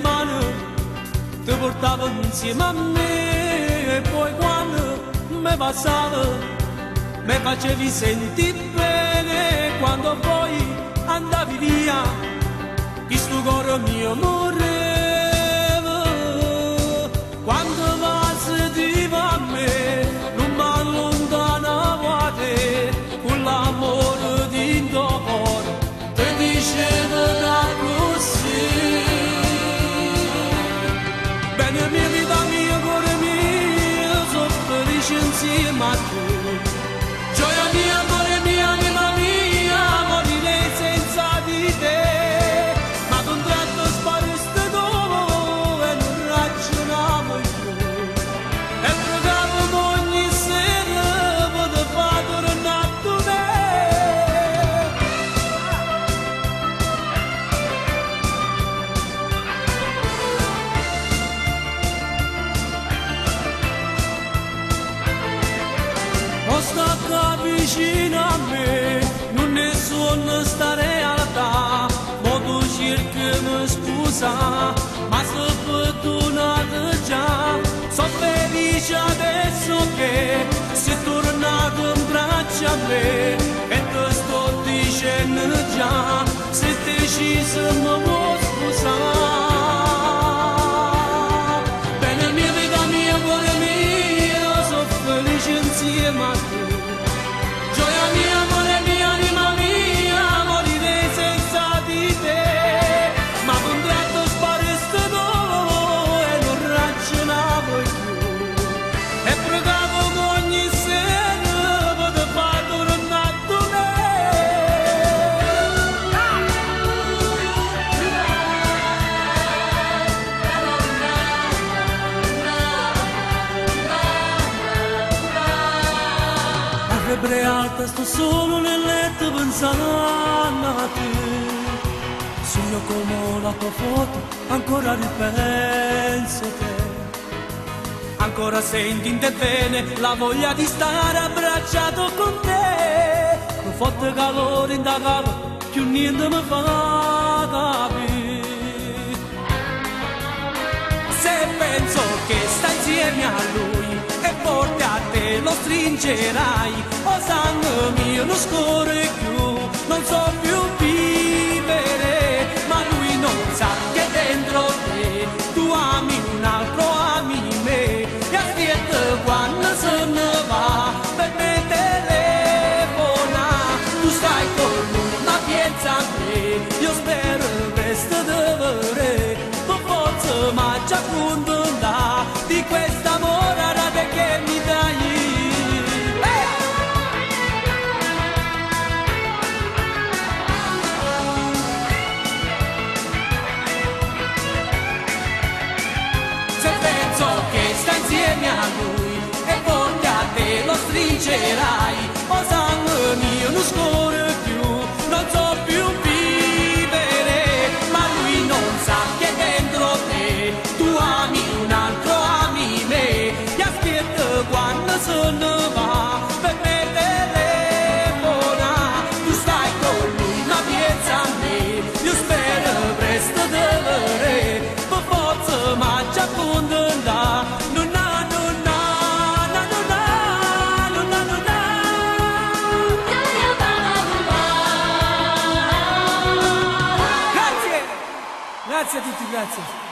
mano ti portavo insieme a me e poi quando mi passava mi facevi sentire bene quando poi andavi via questo cuore mio moreva quando vas di a me non mi allontanavate con l'amore di tuo cuore ti dicevo da così bene mia vita mia cuore mio sono felice insieme a te gioia mia amore mia anima mia morirei senza di te ma d'un tratto spariste tu e non ragionavo più e pregavo ogni sera per far tornare a te o stacca vicino a me non nessuno sta realtà ma tu cercami scusa ma se fortunato già sono felice adesso che sei tornato in braccio a me e ti sto dicendo già se deciso mi vuoi scusare bene mia vita mia cuore mio sono felice insieme a te gioia mia amore mia anima mia morirei senza di te ma d'un tratto spariste tu e non ragionavo più e pregavo ogni sera per far tornare a me la febbre alta sto solo nel letto pensando a te sogno come la tua foto ancora ripenso a te ancora senti in te bene la voglia di stare abbracciato con te un forte calore in da capo più niente mi fa capire se penso che stai insieme a lui e forte a te lo stringerai o sangue mio non scorre più non so più vivere ma lui non sa che dentro te tu ami un altro ami me e aspetta quando se ne va per me telefona tu stai con lui ma pensa a me io spero presto di vedere tu forse ma già contenta di questa morale che mi dai se penso che stai insieme a lui e forte a te lo stringerai o sangue mio non scorre più non so più vivere ma lui non sa che dentro te tu ami un altro ami me e aspetta quando se ne va per me telefona tu stai con lui ma pensa a me io spero presto di vedere per forza ma già contenta non ha non ha non ha non ha non ha grazie a tutti grazie